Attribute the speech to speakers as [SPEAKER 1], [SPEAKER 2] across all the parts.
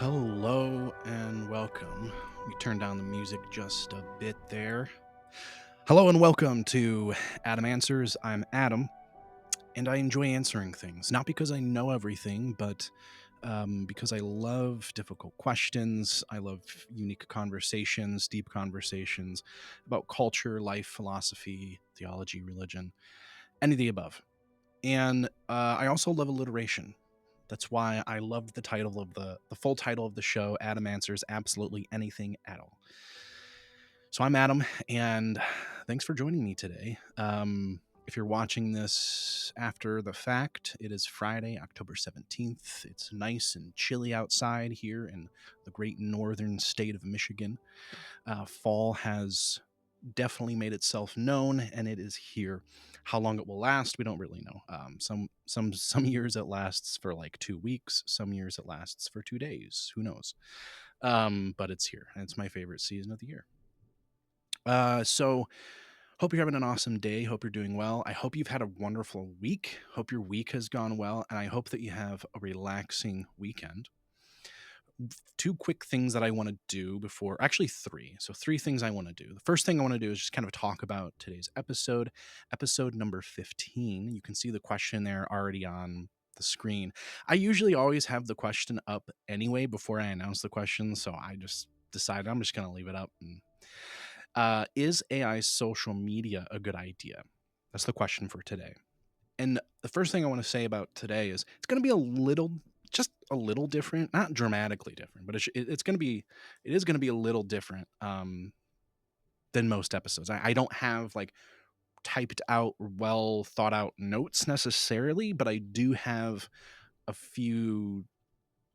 [SPEAKER 1] Hello and welcome. We turned down the music just a bit there. Hello and welcome to Adam Answers. I'm Adam, and I enjoy answering things. Not because I know everything, but because I love difficult questions. I love unique conversations, deep conversations about culture, life, philosophy, theology, religion, any of the above. And I also love alliteration. That's why I loved the title of the full title of the show, Adam Answers Absolutely Anything at All. So I'm Adam, and thanks for joining me today. If you're watching this after the fact, it is Friday, October 17th. It's nice and chilly outside here in the great northern state of Michigan. Fall has definitely made itself known, and it is here. How long it will last, we don't really know. Some years it lasts for like 2 weeks. Some years it lasts for 2 days. Who knows? But it's here, and it's my favorite season of the year. So hope you're having an awesome day. Hope you're doing well. I hope you've had a wonderful week. Hope your week has gone well, and I hope that you have a relaxing weekend. Two quick things that I want to do before, actually three. So three things I want to do. The first thing I want to do is just kind of talk about today's episode number 15. You can see the question there already on the screen. I usually always have the question up anyway before I announce the question, so I just decided I'm just going to leave it up. Is AI social media a good idea? That's the question for today. And the first thing I want to say about today is it's going to be just a little different, not dramatically different, but it's going to be, it is going to be a little different than most episodes. I don't have like typed out, well thought out notes necessarily, but I do have a few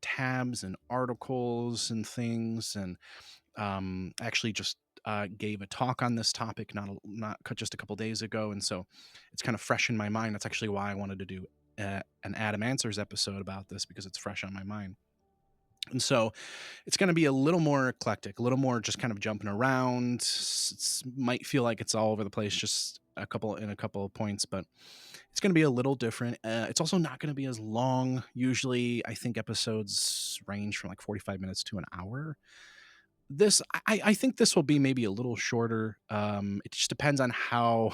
[SPEAKER 1] tabs and articles and things, and actually just gave a talk on this topic not just a couple days ago, and so it's kind of fresh in my mind. That's actually why I wanted to do an Adam Answers episode about this, because it's fresh on my mind. And so it's going to be a little more eclectic, a little more just kind of jumping around. Might feel like it's all over the place, just a couple of points, but it's going to be a little different. It's also not going to be as long. Usually, I think episodes range from like 45 minutes to an hour. I think this will be maybe a little shorter. It just depends on how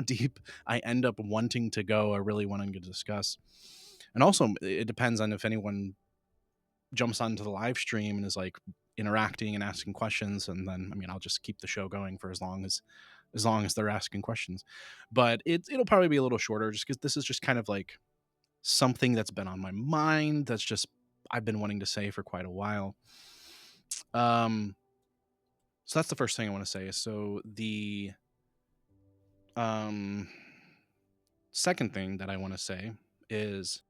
[SPEAKER 1] deep I end up wanting to go or really wanting to discuss. And also it depends on if anyone jumps onto the live stream and is like interacting and asking questions, and then I'll just keep the show going for as long as they're asking questions. But it'll probably be a little shorter, just because this is just kind of like something that's been on my mind, that's just I've been wanting to say for quite a while. So that's the first thing I want to say. So the second thing that I want to say is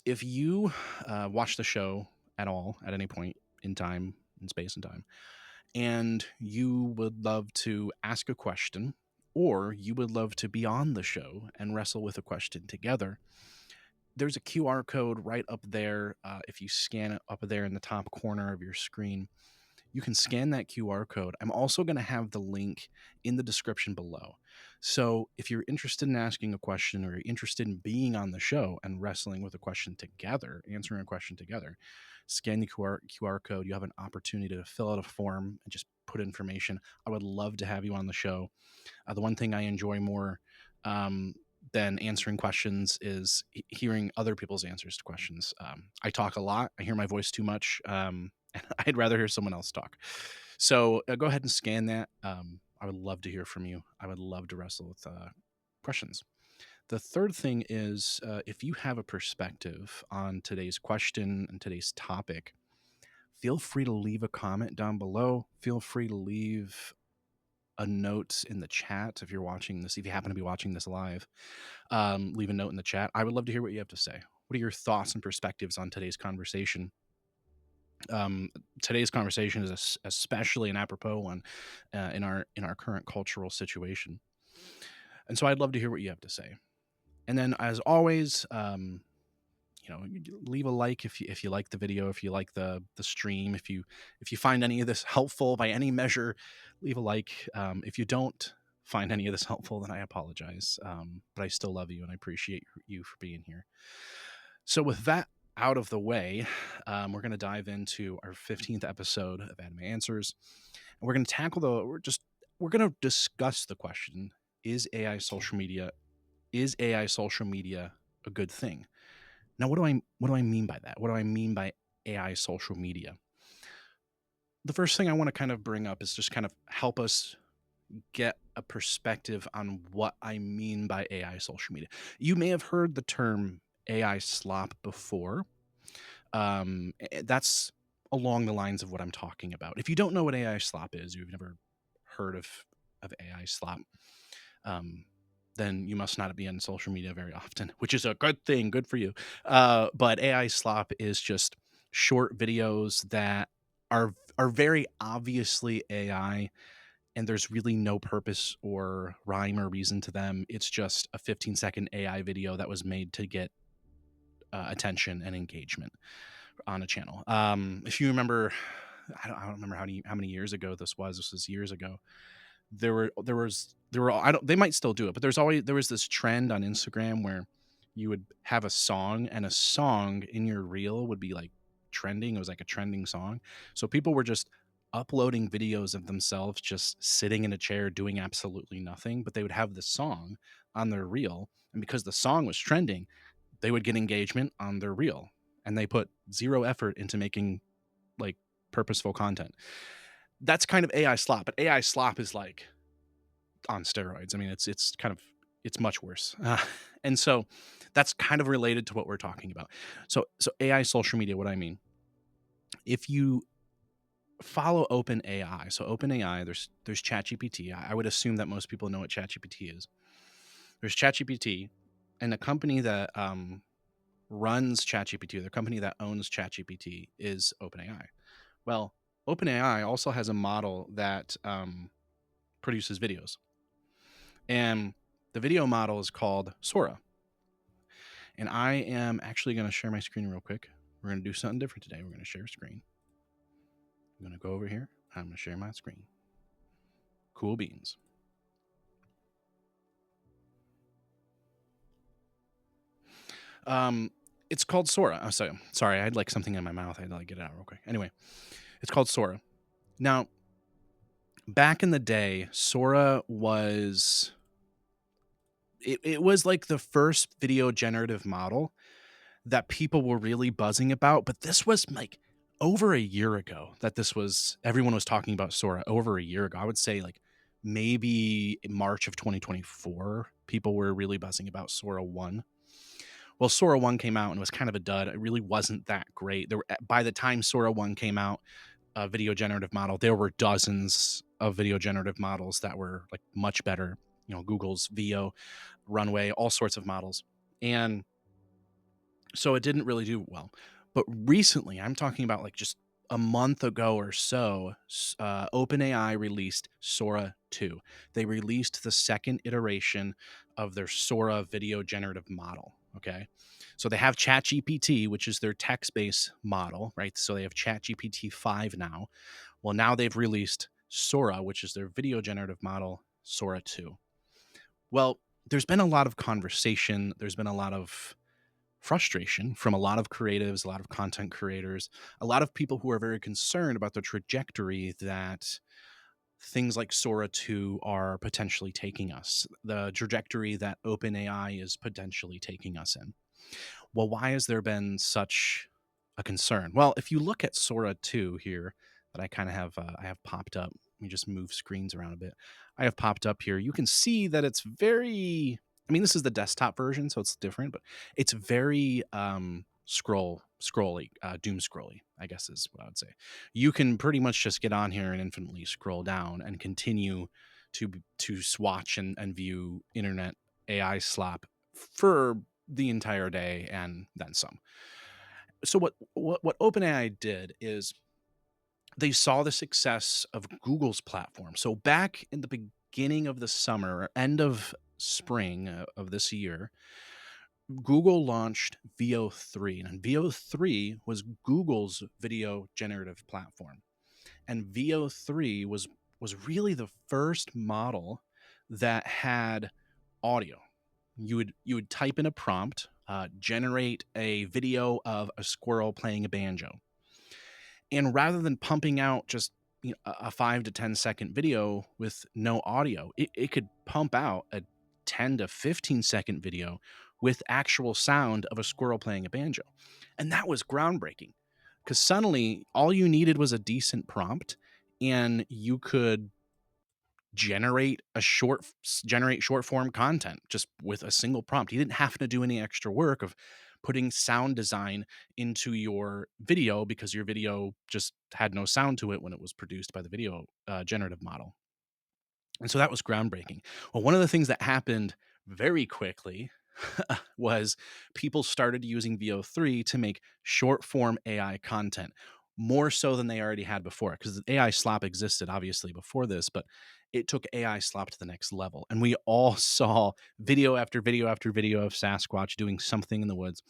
[SPEAKER 1] if you watch the show at all at any point in time, in space and time, and you would love to ask a question, or you would love to be on the show and wrestle with a question together, there's a QR code right up there. If you scan it up there in the top corner of your screen, you can scan that QR code. I'm also going to have the link in the description below. So if you're interested in asking a question, or you're interested in being on the show and wrestling with a question together, answering a question together, scan the QR code. You have an opportunity to fill out a form and just put information. I would love to have you on the show. The one thing I enjoy more than answering questions is hearing other people's answers to questions. I talk a lot. I hear my voice too much. I'd rather hear someone else talk. So go ahead and scan that. I would love to hear from you. I would love to wrestle with questions. The third thing is if you have a perspective on today's question and today's topic, feel free to leave a comment down below. Feel free to leave a note in the chat if you're watching this. If you happen to be watching this live, leave a note in the chat. I would love to hear what you have to say. What are your thoughts and perspectives on today's conversation? Today's conversation is especially an apropos one in our current cultural situation, and so I'd love to hear what you have to say. And then, as always, leave a like if you like the video, if you like the stream, if you find any of this helpful by any measure, leave a like. If you don't, find any of this helpful, then I apologize. But I still love you and I appreciate you for being here. So, with that out of the way, we're going to dive into our 15th episode of Anime Answers. And we're going to tackle we're going to discuss the question, is AI social media a good thing? Now, what do I mean by that? What do I mean by AI social media? The first thing I want to kind of bring up is just kind of help us get a perspective on what I mean by AI social media. You may have heard the term AI slop before. That's along the lines of what I'm talking about. If you don't know what AI slop is, you've never heard of AI slop, um, then you must not be on social media very often, which is a good thing. Good for you. But AI slop is just short videos that are very obviously AI, and there's really no purpose or rhyme or reason to them. It's just a 15-second AI video that was made to get attention and engagement on a channel. If you remember, I don't remember how many years ago this was. This was years ago. There were I don't they might still do it, but there was this trend on Instagram where you would have a song and a song in your reel would be like trending. It was like a trending song. So people were just uploading videos of themselves just sitting in a chair doing absolutely nothing, but they would have the song on their reel, and because the song was trending, they would get engagement on their reel, and they put zero effort into making like purposeful content. That's kind of AI slop, but AI slop is like on steroids. I mean, it's much worse, and so that's kind of related to what we're talking about. So AI social media. What I mean, if you follow OpenAI, so OpenAI, there's ChatGPT. I would assume that most people know what ChatGPT is. There's ChatGPT, and the company that runs ChatGPT, the company that owns ChatGPT, is OpenAI. Well, OpenAI also has a model that produces videos, and the video model is called Sora. And I am actually going to share my screen real quick. We're going to do something different today. We're going to share screen. I'm going to go over here. I'm going to share my screen. Cool beans. It's called Sora. Oh, sorry, I had like something in my mouth. I had to like get it out real quick. Anyway, it's called Sora. Now, back in the day, Sora was it was like the first video generative model that people were really buzzing about, but this was like over a year ago that everyone was talking about Sora. Over a year ago, I would say like maybe in March of 2024, people were really buzzing about Sora 1. Well, Sora 1 came out and was kind of a dud. It really wasn't that great. By the time Sora 1 came out, a video generative model, there were dozens of video generative models that were like much better. You know, Google's VO, Runway, all sorts of models. And so it didn't really do well. But recently, I'm talking about like just a month ago or so, OpenAI released Sora 2. They released the second iteration of their Sora video generative model. Okay. So they have ChatGPT, which is their text-based model, right? So they have ChatGPT 5 now. Well, now they've released Sora, which is their video generative model, Sora 2. Well, there's been a lot of conversation. There's been a lot of frustration from a lot of creatives, a lot of content creators, a lot of people who are very concerned about the trajectory that things like Sora 2 are potentially taking us, the trajectory that OpenAI is potentially taking us in. Well, why has there been such a concern? Well, if you look at Sora 2 here, that I kind of have, I have popped up. Let me just move screens around a bit. I have popped up here. You can see that it's very. I mean, this is the desktop version, so it's different, but it's very scrolly, doom scrolly, I guess is what I would say. You can pretty much just get on here and infinitely scroll down and continue to swatch and view internet AI slop for the entire day and then some. So what OpenAI did is they saw the success of Google's platform. So back in the beginning of the summer, or end of spring of this year, Google launched VO3, and VO3 was Google's video generative platform. And VO3 was really the first model that had audio. You would type in a prompt, generate a video of a squirrel playing a banjo, and rather than pumping out just a 5 to 10 second video with no audio, it could pump out a 10 to 15 second video with actual sound of a squirrel playing a banjo. And that was groundbreaking because suddenly all you needed was a decent prompt and you could generate short form content just with a single prompt. You didn't have to do any extra work of putting sound design into your video because your video just had no sound to it when it was produced by the video generative model. And so that was groundbreaking. Well, one of the things that happened very quickly was people started using VO3 to make short form AI content more so than they already had before. Because AI slop existed obviously before this, but it took AI slop to the next level. And we all saw video after video after video of Sasquatch doing something in the woods.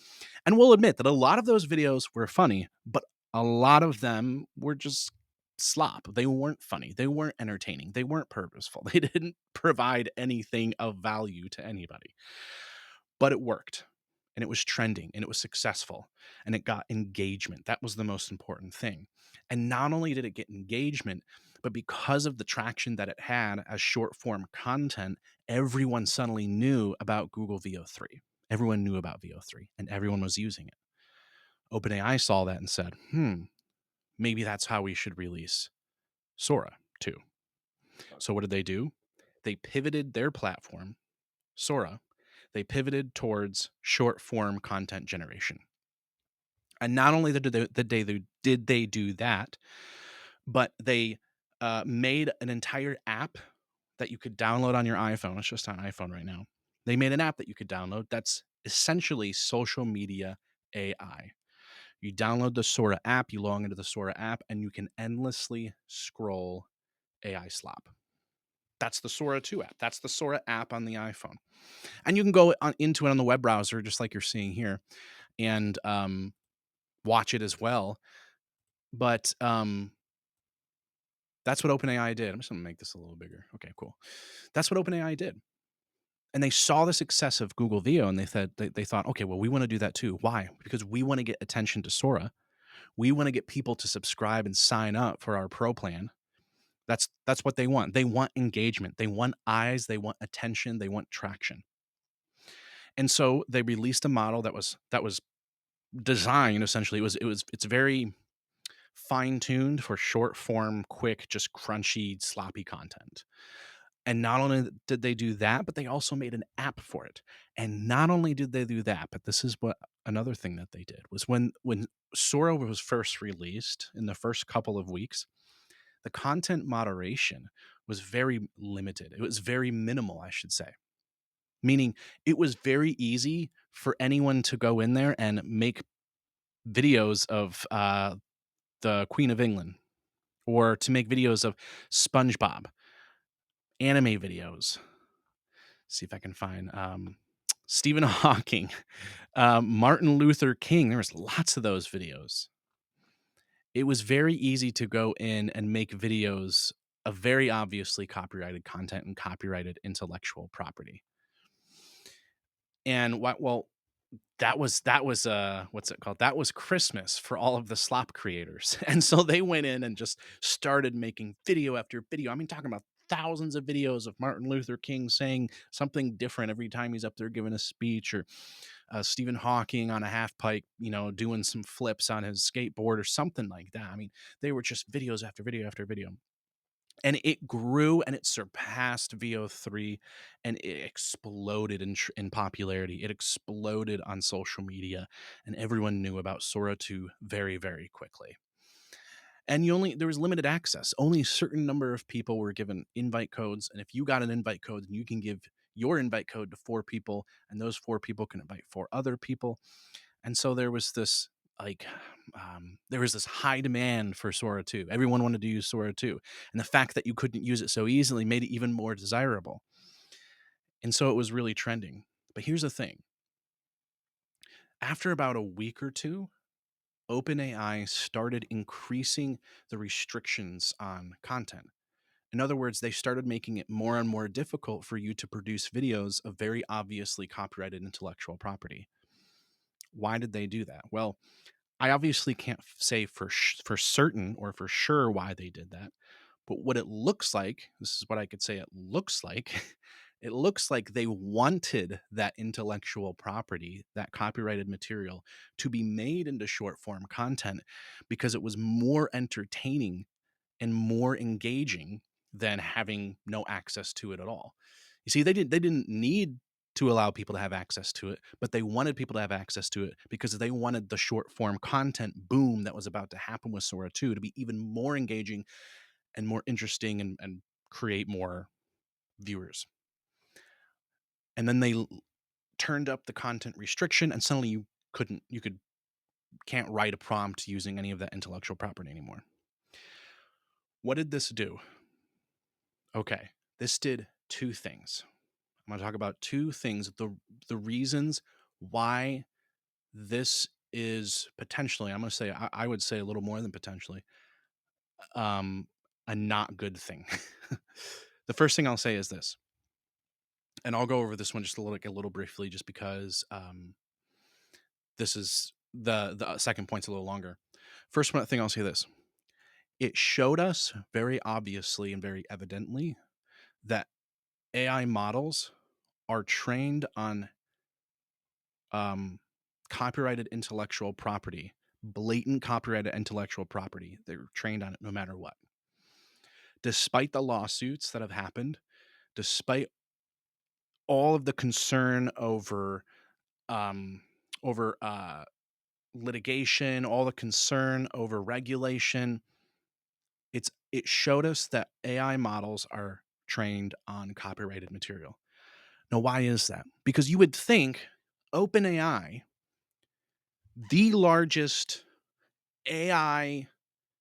[SPEAKER 1] And we'll admit that a lot of those videos were funny, but a lot of them were just slop. They weren't funny. They weren't entertaining. They weren't purposeful. They didn't provide anything of value to anybody. But it worked and it was trending and it was successful and it got engagement. That was the most important thing. And not only did it get engagement, but because of the traction that it had as short form content, everyone suddenly knew about Google VO3. Everyone knew about VO3 and everyone was using it. OpenAI saw that and said, maybe that's how we should release Sora too. So what did they do? They pivoted their platform, Sora. They pivoted towards short form content generation. And not only did they do that, but they made an entire app that you could download on your iPhone. It's just on iPhone right now. They made an app that you could download that's essentially social media AI. You download the Sora app, you log into the Sora app, and you can endlessly scroll AI slop. That's the Sora 2 app. That's the Sora app on the iPhone. And you can go into it on the web browser, just like you're seeing here, and watch it as well. But that's what OpenAI did. I'm just going to make this a little bigger. Okay, cool. That's what OpenAI did. And they saw the success of Google Veo and they thought, okay, well, we want to do that too. Why? Because we want to get attention to Sora. We want to get people to subscribe and sign up for our pro plan. That's what they want. They want engagement. They want eyes. They want attention. They want traction. And so they released a model that was designed essentially. It's very fine-tuned for short form, quick, just crunchy, sloppy content. And not only did they do that, but they also made an app for it. And not only did they do that, but this is what another thing that they did was when Sora was first released in the first couple of weeks, the content moderation was very limited. It was very minimal, I should say. Meaning it was very easy for anyone to go in there and make videos of the Queen of England or to make videos of SpongeBob, anime videos. See if I can find Stephen Hawking, Martin Luther King. There was lots of those videos. It was very easy to go in and make videos of very obviously copyrighted content and copyrighted intellectual property. And that was what's it called? That was Christmas for all of the slop creators. And so they went in and just started making video after video. I mean, talking about thousands of videos of Martin Luther King saying something different every time he's up there giving a speech, or Stephen Hawking on a half pipe, doing some flips on his skateboard or something like that. I mean, they were just videos after video after video. And it grew and it surpassed VO3 and it exploded in popularity. It exploded on social media and everyone knew about Sora 2 very, very quickly. And there was limited access. Only a certain number of people were given invite codes. And if you got an invite code, then you can give your invite code to 4 people, and those 4 people can invite 4 other people. And so there was this high demand for Sora 2. Everyone wanted to use Sora 2. And the fact that you couldn't use it so easily made it even more desirable. And so it was really trending. But here's the thing. After about a week or two, OpenAI started increasing the restrictions on content. In other words, they started making it more and more difficult for you to produce videos of very obviously copyrighted intellectual property. Why did they do that? Well, I obviously can't say for certain or for sure why they did that, but what it looks like, this is what I could say it looks like. It looks like they wanted that intellectual property, that copyrighted material, to be made into short form content because it was more entertaining and more engaging than having no access to it at all. You see, they didn't need to allow people to have access to it, but they wanted people to have access to it because they wanted the short form content boom that was about to happen with Sora 2 to be even more engaging and more interesting and create more viewers. And then they turned up the content restriction, and suddenly you can't write a prompt using any of that intellectual property anymore. What did this do? Okay, this did two things. I'm going to talk about two things, the reasons why this is potentially, I'm going to say, I would say a little more than potentially, um, a not good thing. The first thing I'll say is this, and I'll go over this one just a little briefly, just because this is the second point's a little longer. First one thing I'll say this: it showed us very obviously and very evidently that AI models are trained on copyrighted intellectual property, blatant copyrighted intellectual property. They're trained on it no matter what. Despite the lawsuits that have happened, despite all of the concern um, over litigation, all the concern over regulation, it showed us that AI models are trained on copyrighted material. Now, why is that? Because you would think OpenAI, the largest AI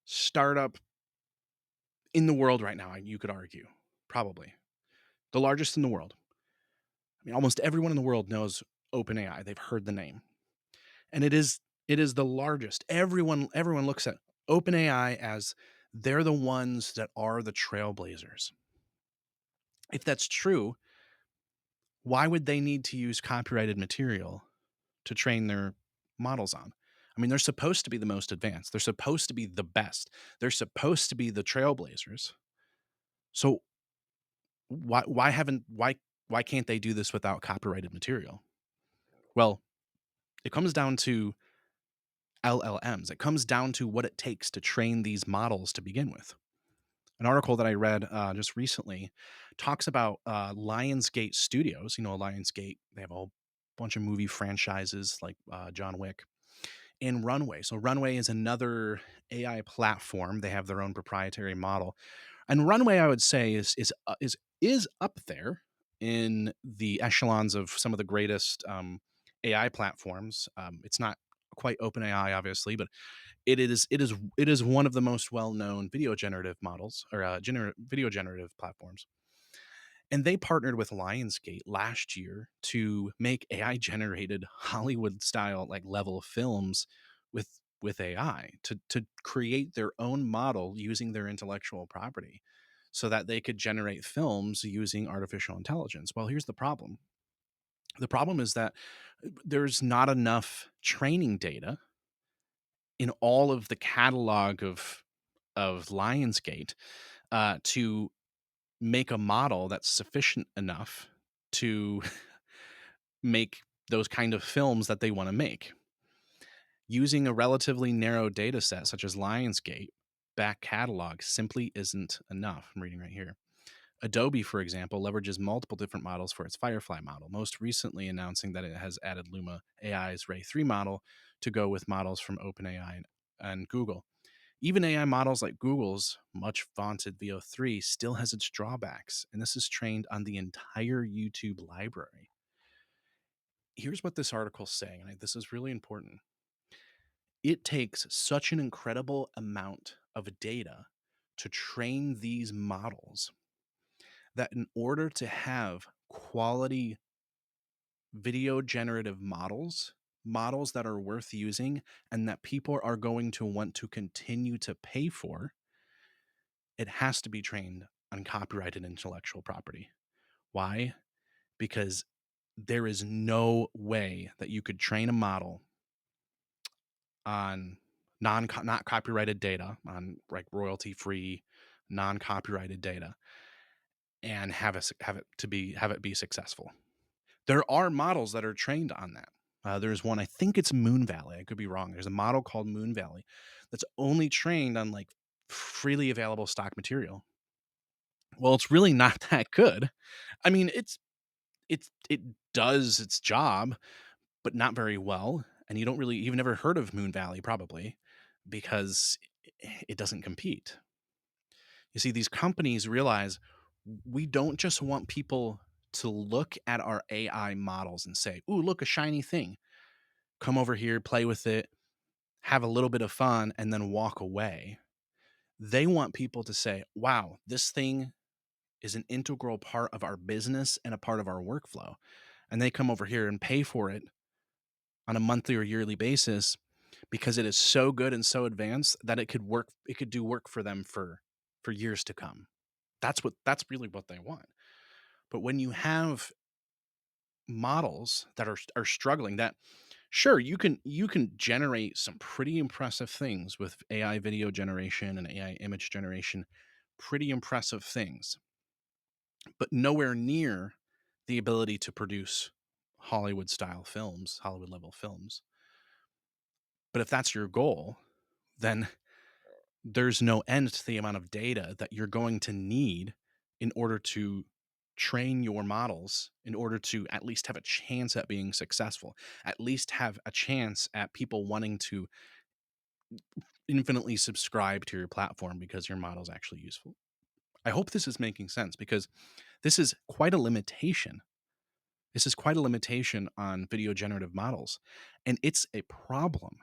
[SPEAKER 1] startup in the world right now, you could argue, probably the largest in the world. I mean, almost everyone in the world knows OpenAI. They've heard the name, and it is the largest. Everyone looks at OpenAI as they're the ones that are the trailblazers. If that's true, why would they need to use copyrighted material to train their models on? I mean, they're supposed to be the most advanced. They're supposed to be the best. They're supposed to be the trailblazers. So why can't they do this without copyrighted material? Well, it comes down to LLMs. It comes down to what it takes to train these models to begin with. An article that I read just recently talks about Lionsgate Studios. You know, Lionsgate, they have a whole bunch of movie franchises like John Wick and Runway. So Runway is another AI platform. They have their own proprietary model, and Runway, I would say, is up there in the echelons of some of the greatest AI platforms. It's not quite OpenAI, obviously, but it is one of the most well known video generative models or video generative platforms. And they partnered with Lionsgate last year to make AI generated Hollywood style like level films with AI to create their own model using their intellectual property so that they could generate films using artificial intelligence. Well, here's the problem. The problem is that there's not enough training data in all of the catalog of Lionsgate to make a model that's sufficient enough to make those kind of films that they want to make. Using a relatively narrow data set such as Lionsgate back catalog simply isn't enough. I'm reading right here. Adobe, for example, leverages multiple different models for its Firefly model, most recently announcing that it has added Luma AI's Ray 3 model to go with models from OpenAI and Google. Even AI models like Google's much vaunted VO3 still has its drawbacks, and this is trained on the entire YouTube library. Here's what this article's saying, and this is really important. It takes such an incredible amount of data to train these models that in order to have quality video generative models that are worth using and that people are going to want to continue to pay for, it has to be trained on copyrighted intellectual property. Why? Because there is no way that you could train a model on not copyrighted data, on like royalty free, non copyrighted data, and have it be successful. There are models that are trained on that. There's one, I think it's Moon Valley. I could be wrong. There's a model called Moon Valley that's only trained on like freely available stock material. Well, it's really not that good. I mean, it does its job, but not very well. And you've never heard of Moon Valley probably because it doesn't compete. You see, these companies realize we don't just want people to look at our AI models and say, "Ooh, look, a shiny thing. Come over here, play with it, have a little bit of fun, and then walk away." They want people to say, "Wow, this thing is an integral part of our business and a part of our workflow." And they come over here and pay for it on a monthly or yearly basis because it is so good and so advanced that it could do work for them for years to come. That's really what they want. But when you have models that are struggling, that sure, you can generate some pretty impressive things with AI video generation and AI image generation, pretty impressive things, but nowhere near the ability to produce Hollywood style films, Hollywood level films. But if that's your goal, then there's no end to the amount of data that you're going to need in order to train your models, in order to at least have a chance at being successful, at least have a chance at people wanting to infinitely subscribe to your platform because your model is actually useful. I hope this is making sense because this is quite a limitation. This is quite a limitation on video generative models. And it's a problem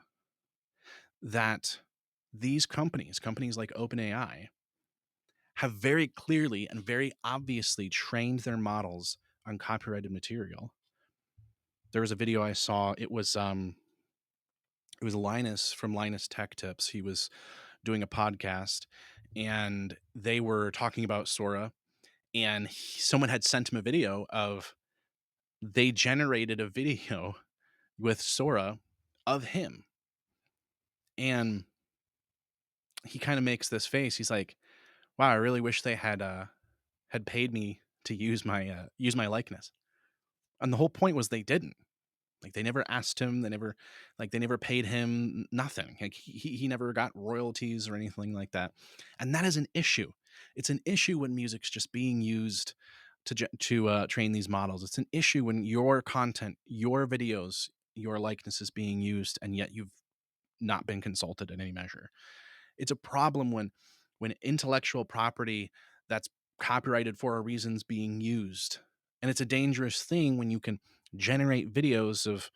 [SPEAKER 1] that these companies like OpenAI, have very clearly and very obviously trained their models on copyrighted material. There was a video I saw. It was Linus from Linus Tech Tips. He was doing a podcast and they were talking about Sora, and someone had sent him a video of they generated a video with Sora of him, and he kind of makes this face. He's like, "Wow, I really wish they had paid me to use my likeness." And the whole point was they didn't. Like they never asked him, they never paid him nothing. Like he never got royalties or anything like that. And that is an issue. It's an issue when music's just being used to train these models. It's an issue when your content, your videos, your likeness is being used and yet you've not been consulted in any measure. It's a problem when intellectual property that's copyrighted for a reason's being used. And it's a dangerous thing when you can generate videos of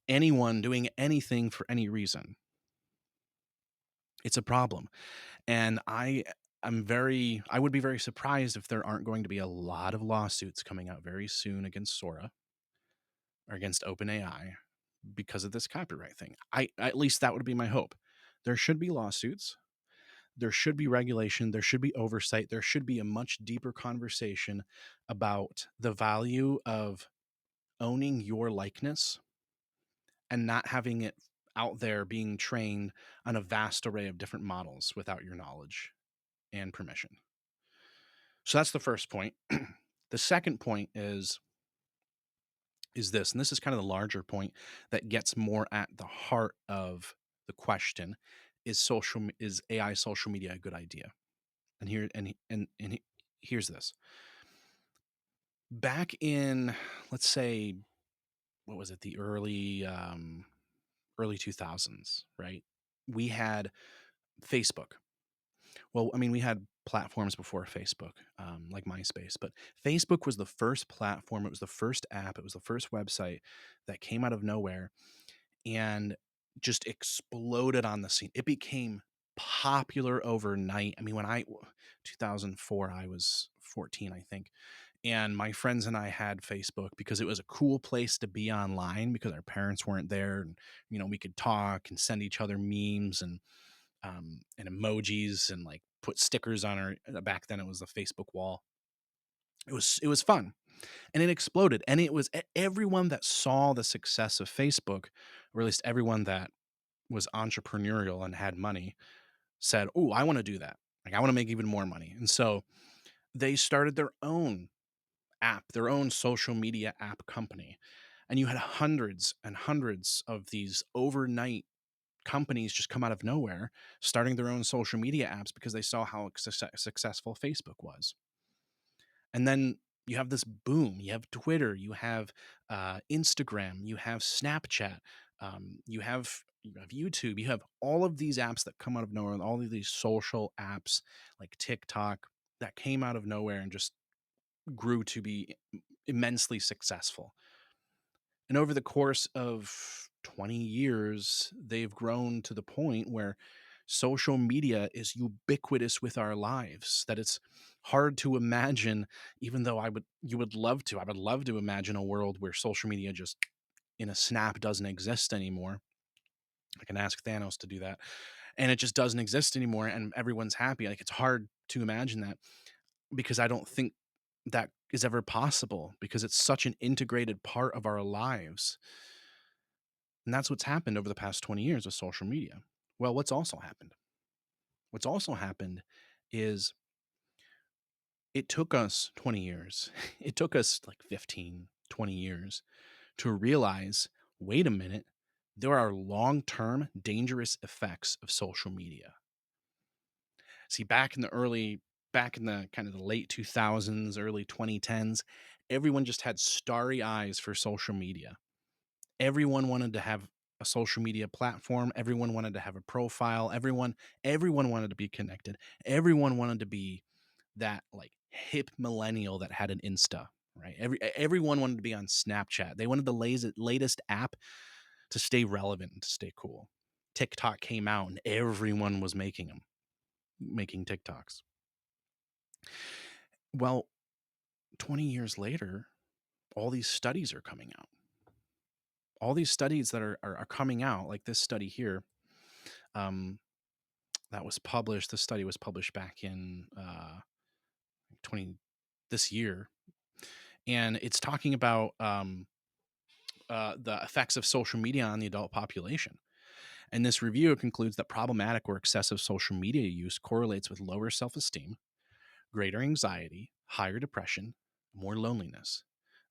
[SPEAKER 1] anyone doing anything for any reason. It's a problem. And I would be very surprised if there aren't going to be a lot of lawsuits coming out very soon against Sora or against OpenAI because of this copyright thing. At least that would be my hope. There should be lawsuits. There should be regulation, there should be oversight, there should be a much deeper conversation about the value of owning your likeness and not having it out there being trained on a vast array of different models without your knowledge and permission. So that's the first point. The second point is this, and this is kind of the larger point that gets more at the heart of the question: is AI social media a good idea? And here's this. Back in, let's say, what was it, the early 2000s, right? We had Facebook. Well, I mean, we had platforms before Facebook, like MySpace, but Facebook was the first platform. It was the first app. It was the first website that came out of nowhere and just exploded on the scene. It became popular overnight. I mean, 2004, I was 14, I think. And my friends and I had Facebook because it was a cool place to be online because our parents weren't there, and we could talk and send each other memes and emojis and like put stickers on our back then it was the Facebook wall. It was fun, and it exploded, and it was everyone that saw the success of Facebook, or at least everyone that was entrepreneurial and had money, said, "Oh, I want to do that. Like I want to make even more money." And so they started their own app, their own social media app company. And you had hundreds and hundreds of these overnight companies just come out of nowhere starting their own social media apps because they saw how successful Facebook was. And then you have this boom. You have Twitter, you have Instagram, you have Snapchat, you have YouTube, you have all of these apps that come out of nowhere, and all of these social apps like TikTok that came out of nowhere and just grew to be immensely successful. And over the course of 20 years, they've grown to the point where social media is ubiquitous with our lives, that it's hard to imagine, even though I would love to imagine a world where social media just in a snap doesn't exist anymore. I can ask Thanos to do that. And it just doesn't exist anymore and everyone's happy. Like it's hard to imagine that because I don't think that is ever possible because it's such an integrated part of our lives. And that's what's happened over the past 20 years with social media. Well, what's also happened? What's also happened is it took us 20 years. It took us like 15, 20 years to realize, wait a minute, there are long-term dangerous effects of social media. See, back in the kind of the late 2000s, early 2010s, everyone just had starry eyes for social media. Everyone wanted to have a social media platform, everyone wanted to have a profile, everyone wanted to be connected. Everyone wanted to be that like hip millennial that had an Insta, right? Everyone wanted to be on Snapchat. They wanted the latest app to stay relevant and to stay cool. TikTok came out and everyone was making TikToks. Well, 20 years later, all these studies are coming out. All these studies that are coming out, like this study here, um, that was published. This study was published back in 20 this year, and it's talking about the effects of social media on the adult population. And this review concludes that problematic or excessive social media use correlates with lower self-esteem, greater anxiety, higher depression, more loneliness.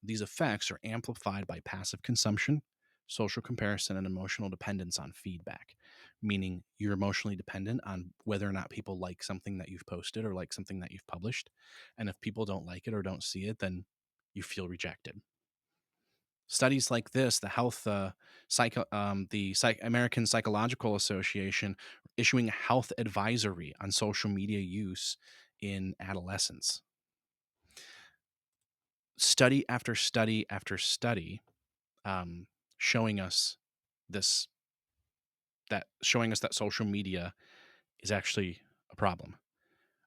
[SPEAKER 1] These effects are amplified by passive consumption, social comparison, and emotional dependence on feedback, meaning you're emotionally dependent on whether or not people like something that you've posted or like something that you've published. And if people don't like it or don't see it, then you feel rejected. Studies like this, the American Psychological Association issuing a health advisory on social media use in adolescence. Study after study after study, um, showing us this showing us that social media is actually a problem.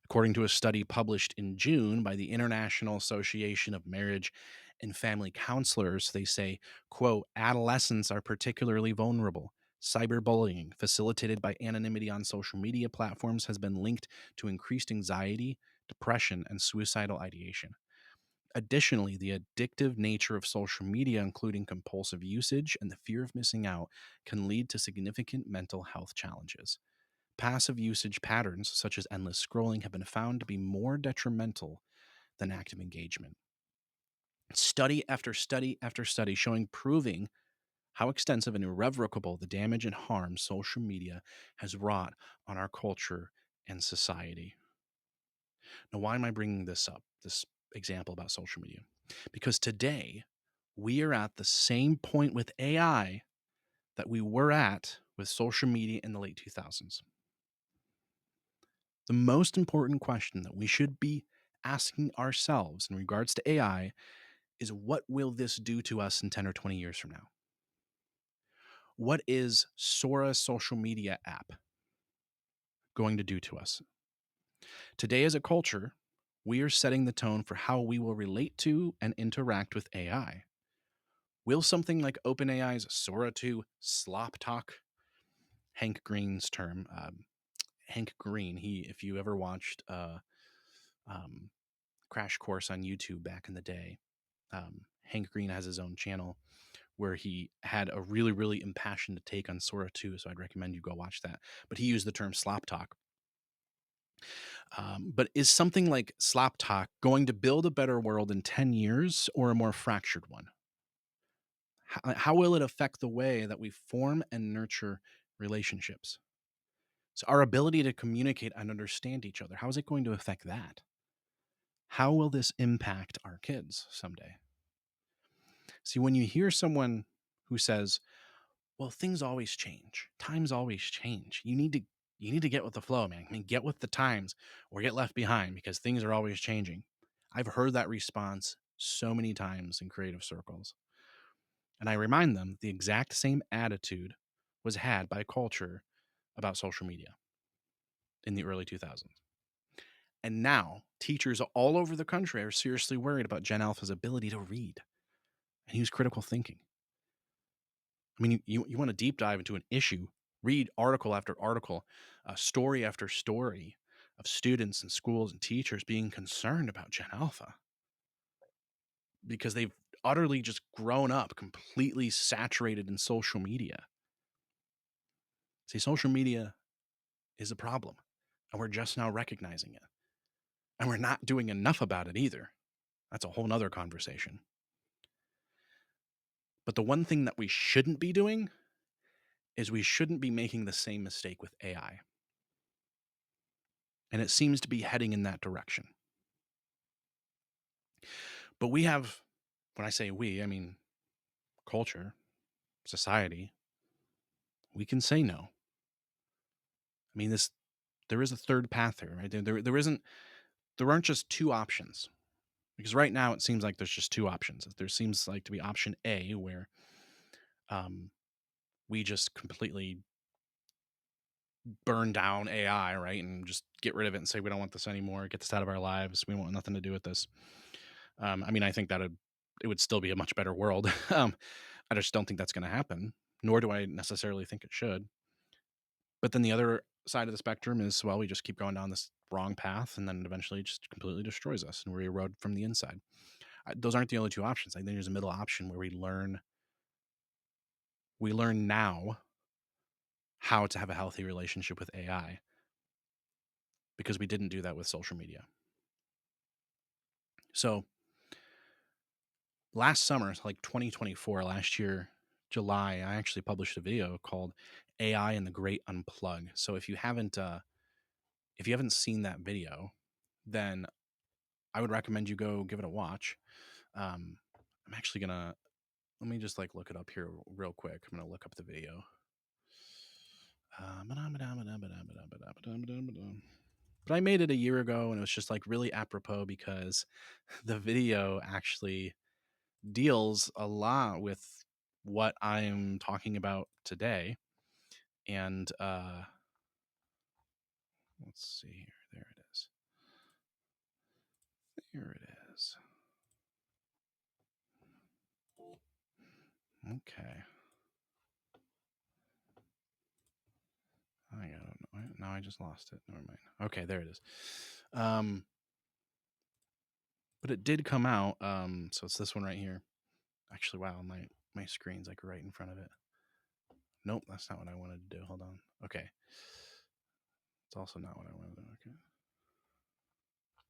[SPEAKER 1] According to a study published in June by the International Association of Marriage and Family Counselors, they say, quote, adolescents are particularly vulnerable. Cyberbullying, facilitated by anonymity on social media platforms, has been linked to increased anxiety, depression, and suicidal ideation. Additionally, the addictive nature of social media, including compulsive usage and the fear of missing out, can lead to significant mental health challenges. Passive usage patterns, such as endless scrolling, have been found to be more detrimental than active engagement. Study after study after study proving how extensive and irrevocable the damage and harm social media has wrought on our culture and society. Now, why am I bringing this up, this example about social media? Because today we are at the same point with AI that we were at with social media in the late 2000s. The most important question that we should be asking ourselves in regards to AI is, what will this do to us in 10 or 20 years from now? What is Sora's social media app going to do to us? Today, as a culture, we are setting the tone for how we will relate to and interact with AI. Will something like OpenAI's Sora 2 slop talk, Hank Green's term, Hank Green. If you ever watched um, Crash Course on YouTube back in the day, Hank Green has his own channel where he had a really, really impassioned take on Sora 2. So I'd recommend you go watch that. But he used the term slop talk. But is something like slop talk going to build a better world in 10 years or a more fractured one? How will it affect the way that we form and nurture relationships? So, our ability to communicate and understand each other, how is it going to affect that? How will this impact our kids someday? See, when you hear someone who says, well, things always change, times always change, you need to get with the flow, man. I mean, get with the times or get left behind because things are always changing. I've heard that response so many times in creative circles. And I remind them the exact same attitude was had by culture about social media in the early 2000s. And now teachers all over the country are seriously worried about Gen Alpha's ability to read and use critical thinking. I mean, you want to deep dive into an issue, read article after article, story after story of students and schools and teachers being concerned about Gen Alpha because they've utterly just grown up completely saturated in social media. See, social media is a problem, and we're just now recognizing it. And we're not doing enough about it either. That's a whole nother conversation. But the one thing that we shouldn't be doing is we shouldn't be making the same mistake with AI. And it seems to be heading in that direction. But we have, when I say we, I mean culture, society, we can say no. I mean, there is a third path here, right? There aren't just two options. Because right now it seems like there's just two options. There seems like to be option A, where we just completely burn down AI, right? And just get rid of it and say, we don't want this anymore. Get this out of our lives. We want nothing to do with this. I mean, I think that it would still be a much better world. I just don't think that's going to happen, nor do I necessarily think it should. But then the other side of the spectrum is, well, we just keep going down this wrong path and then eventually it just completely destroys us and we erode from the inside. Those aren't the only two options. I think there's a middle option where we learn now how to have a healthy relationship with AI because we didn't do that with social media. So last summer, like 2024, last year, July, I actually published a video called AI and the Great Unplug. So if you haven't seen that video, then I would recommend you go give it a watch. I'm actually gonna let me just like look it up here real quick. I'm gonna look up the video. But I made it a year ago and it was just like really apropos because the video actually deals a lot with what I'm talking about today. And let's see here. There it is. There it is. Okay. I don't know. Now I just lost it. Never mind. Okay, there it is. But it did come out. So it's this one right here. Actually, wow, my screen's like right in front of it. Nope, that's not what I wanted to do. Hold on. Okay. It's also not what I wanted to do. Okay.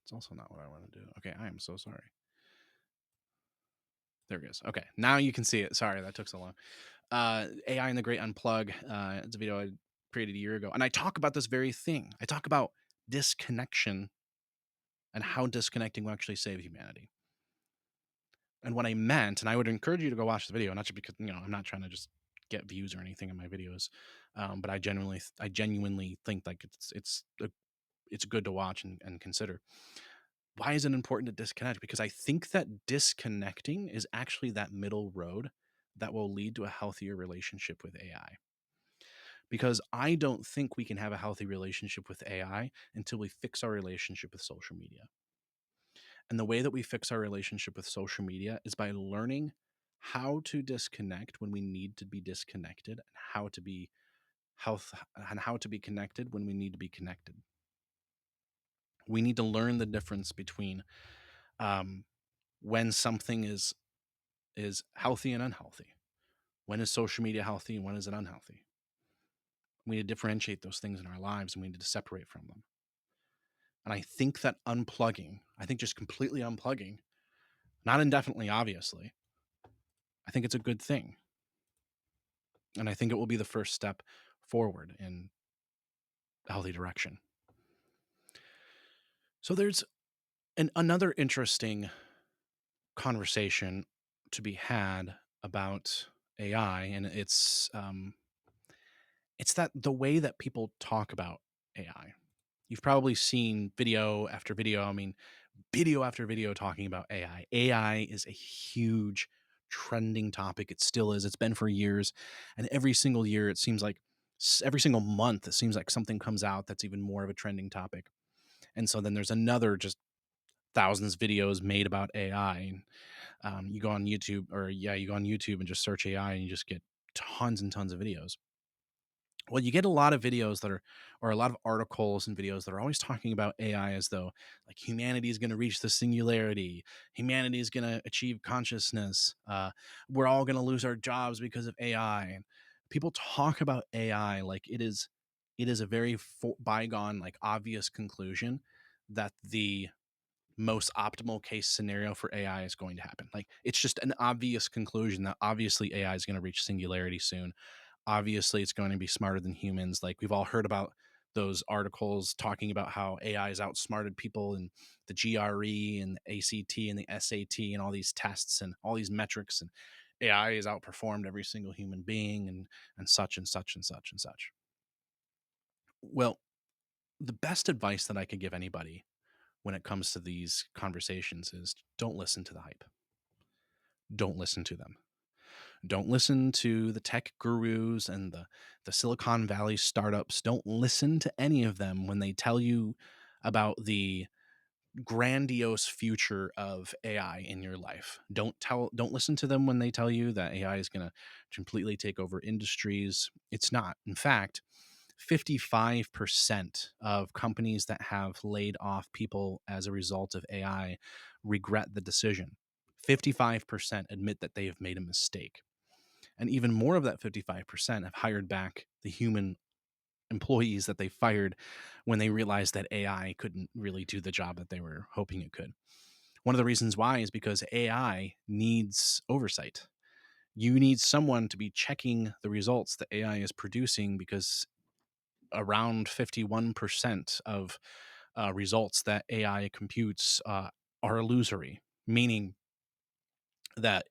[SPEAKER 1] It's also not what I want to do. Okay, I am so sorry. There it is. Okay, now you can see it. Sorry, that took so long. AI and the Great Unplug. It's a video I created a year ago. And I talk about this very thing. I talk about disconnection and how disconnecting will actually save humanity. And what I meant, and I would encourage you to go watch the video, not just because, I'm not trying to just get views or anything in my videos. But I genuinely think like it's good to watch and consider. Why is it important to disconnect? Because I think that disconnecting is actually that middle road that will lead to a healthier relationship with AI. Because I don't think we can have a healthy relationship with AI until we fix our relationship with social media. And the way that we fix our relationship with social media is by learning how to disconnect when we need to be disconnected and health and how to be connected when we need to be connected. We need to learn the difference between um, when something is healthy and unhealthy. When is social media healthy and when is it unhealthy? We need to differentiate those things in our lives and we need to separate from them. And I think that unplugging, I think just completely unplugging, not indefinitely, obviously, I think it's a good thing. And I think it will be the first step forward in a healthy direction. So there's another interesting conversation to be had about AI, and it's that the way that people talk about AI. You've probably seen video after video. I mean, video after video talking about AI. AI is a huge trending topic. It still is. It's been for years, and every single year, it seems like every single month, it seems like something comes out that's even more of a trending topic. And so then there's another just thousands of videos made about AI. You go on YouTube, or yeah, you go on YouTube and just search AI, and you just get tons and tons of videos. Well, you get a lot of videos that are, or a lot of articles and videos that are always talking about AI as though like humanity is going to reach the singularity, humanity is going to achieve consciousness, we're all going to lose our jobs because of AI. And people talk about AI like it is a very bygone, like obvious conclusion that the most optimal case scenario for AI is going to happen. Like it's just an obvious conclusion that obviously AI is going to reach singularity soon. Obviously, it's going to be smarter than humans. Like we've all heard about those articles talking about how AI has outsmarted people in the GRE and the ACT and the SAT and all these tests and all these metrics, and AI has outperformed every single human being and such and such and such and such. Well, the best advice that I could give anybody when it comes to these conversations is don't listen to the hype. Don't listen to them. Don't listen to the tech gurus and the Silicon Valley startups. Don't listen to any of them when they tell you about the grandiose future of AI in your life. Don't listen to them when they tell you that AI is going to completely take over industries. It's not. In fact, 55% of companies that have laid off people as a result of AI regret the decision. 55% admit that they have made a mistake. And even more of that 55% have hired back the human employees that they fired when they realized that AI couldn't really do the job that they were hoping it could. One of the reasons why is because AI needs oversight. You need someone to be checking the results that AI is producing, because around 51% of results that AI computes are illusory, meaning that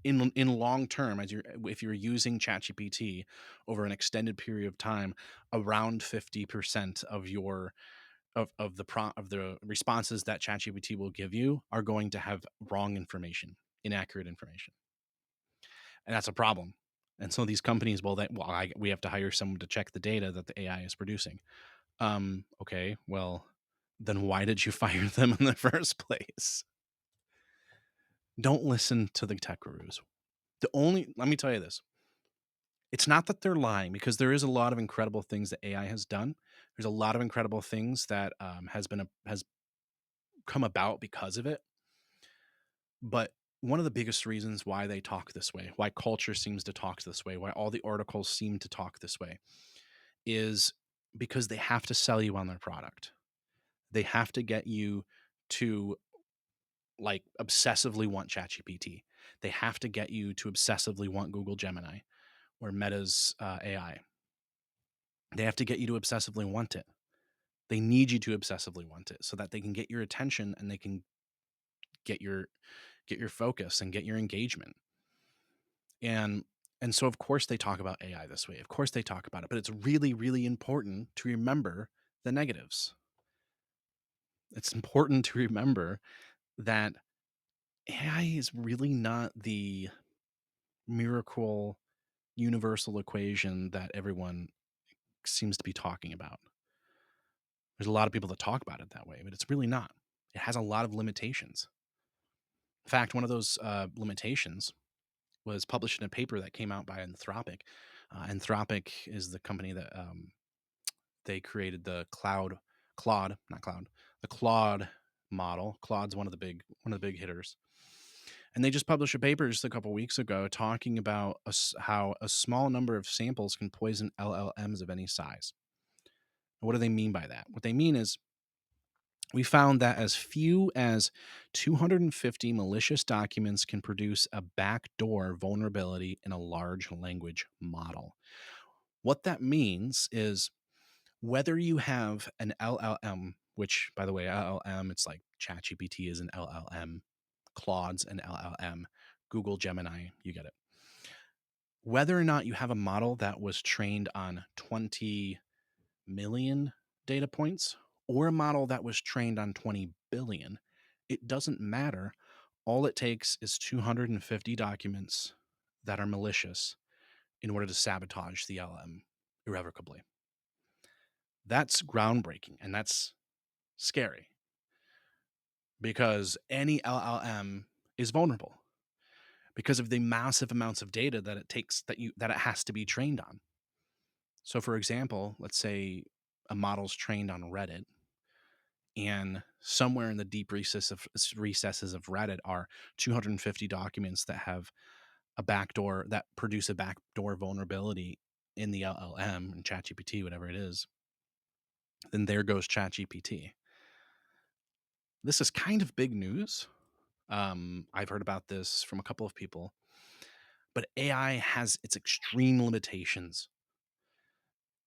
[SPEAKER 1] in long term, as you're if you're using ChatGPT over an extended period of time, around 50% of your of the responses that ChatGPT will give you are going to have wrong information, inaccurate information, and that's a problem. And so these companies, we have to hire someone to check the data that the AI is producing. Okay, well, then why did you fire them in the first place? Don't listen to the tech gurus. Let me tell you this. It's not that they're lying, because there is a lot of incredible things that AI has done. There's a lot of incredible things that has come about because of it. But one of the biggest reasons why they talk this way, why culture seems to talk this way, why all the articles seem to talk this way, is because they have to sell you on their product. They have to get you to like obsessively want ChatGPT. They have to get you to obsessively want Google Gemini or Meta's AI. They have to get you to obsessively want it. They need you to obsessively want it so that they can get your attention and they can get your focus and get your engagement. And so of course they talk about AI this way. Of course they talk about it, but it's really, really important to remember the negatives. It's important to remember that AI is really not the miracle universal equation that everyone seems to be talking about. There's a lot of people that talk about it that way, but it's really not. It has a lot of limitations. In fact, one of those limitations was published in a paper that came out by Anthropic Anthropic is the company that they created the the Claude model. Claude's one of the big hitters, and they just published a paper just a couple weeks ago talking about how a small number of samples can poison LLMs of any size. What do they mean by that? What they mean is we found that as few as 250 malicious documents can produce a backdoor vulnerability in a large language model. What that means is whether you have an LLM, which, by the way, LLM, it's like ChatGPT is an LLM, Claude's an LLM, Google Gemini, you get it. Whether or not you have a model that was trained on 20 million data points or a model that was trained on 20 billion, it doesn't matter. All it takes is 250 documents that are malicious in order to sabotage the LM irrevocably. That's groundbreaking and that's scary because any LLM is vulnerable because of the massive amounts of data that it takes that it has to be trained on. So for example, let's say a model's trained on Reddit, and somewhere in the deep recesses of Reddit are 250 documents that have a backdoor that produce a backdoor vulnerability in the LLM and ChatGPT, whatever it is. Then there goes ChatGPT. This is kind of big news. I've heard about this from a couple of people, but AI has its extreme limitations.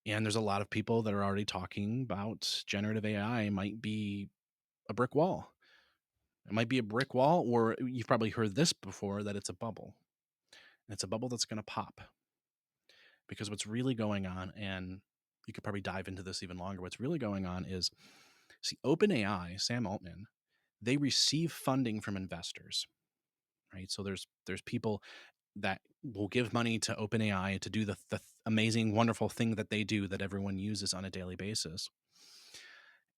[SPEAKER 1] And there's a lot of people that are already talking about generative AI might be a brick wall. It might be a brick wall, or you've probably heard this before, that it's a bubble. And it's a bubble that's going to pop. Because what's really going on, and you could probably dive into this even longer, what's really going on is, see, OpenAI, Sam Altman, they receive funding from investors, right? So there's people that will give money to OpenAI to do the amazing, wonderful thing that they do that everyone uses on a daily basis.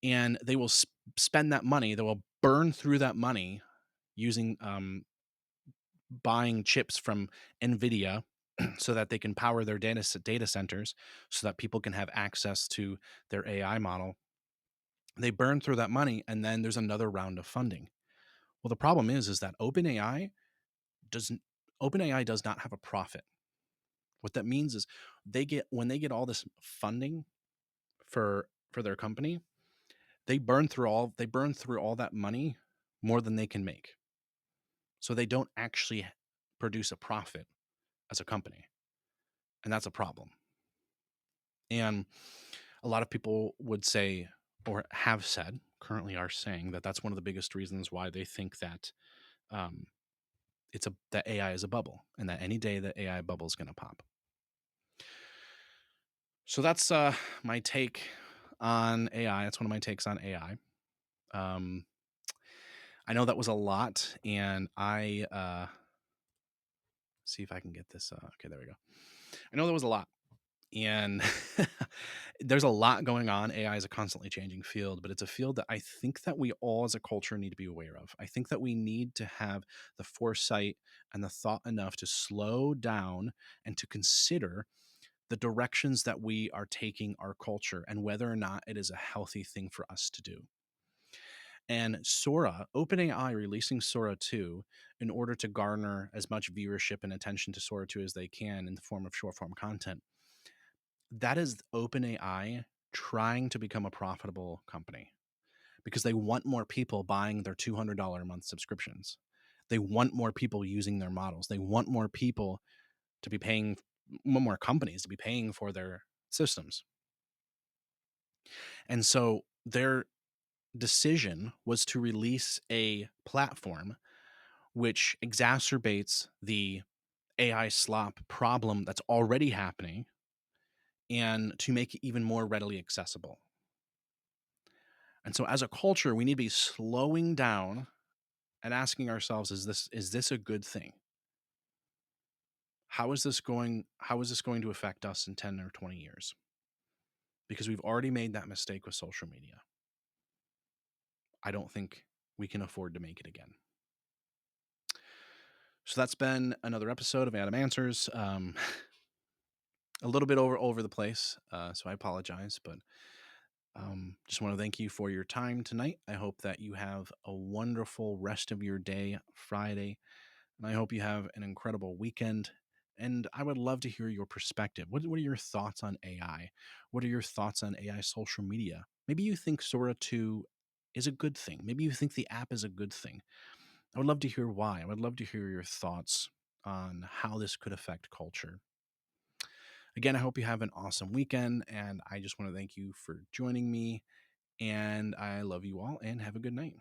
[SPEAKER 1] And they will spend that money, they will burn through that money using buying chips from NVIDIA so that they can power their data centers so that people can have access to their AI model. They burn through that money, and then there's another round of funding. Well, the problem is that doesn't OpenAI does not have a profit. What that means is when they get all this funding for their company, they burn through all that money more than they can make. So they don't actually produce a profit as a company. And that's a problem. And a lot of people would say, or have said, currently are saying, that that's one of the biggest reasons why they think that um, that AI is a bubble, and that any day that AI bubble is going to pop. So that's my take on AI. That's one of my takes on AI. I know that was a lot, and I see if I can get this. Okay, there we go. I know that was a lot, and there's a lot going on. AI is a constantly changing field, but it's a field that I think that we all as a culture need to be aware of. I think that we need to have the foresight and the thought enough to slow down and to consider the directions that we are taking our culture and whether or not it is a healthy thing for us to do. And Sora, OpenAI releasing Sora 2 in order to garner as much viewership and attention to Sora 2 as they can in the form of short form content, that is OpenAI trying to become a profitable company because they want more people buying their $200 a month subscriptions. They want more people using their models. They want more people to be paying, more companies to be paying for their systems. And so their decision was to release a platform which exacerbates the AI slop problem that's already happening and to make it even more readily accessible. And so as a culture, we need to be slowing down and asking ourselves, is this a good thing? How is this going to affect us in 10 or 20 years? Because we've already made that mistake with social media. I don't think we can afford to make it again. So that's been another episode of Adam Answers. a little bit over the place, so I apologize. But just want to thank you for your time tonight. I hope that you have a wonderful rest of your day, Friday, and I hope you have an incredible weekend. And I would love to hear your perspective. What are your thoughts on AI? What are your thoughts on AI social media? Maybe you think Sora 2 is a good thing. Maybe you think the app is a good thing. I would love to hear why. I would love to hear your thoughts on how this could affect culture. Again, I hope you have an awesome weekend, and I just want to thank you for joining me. And I love you all, and have a good night.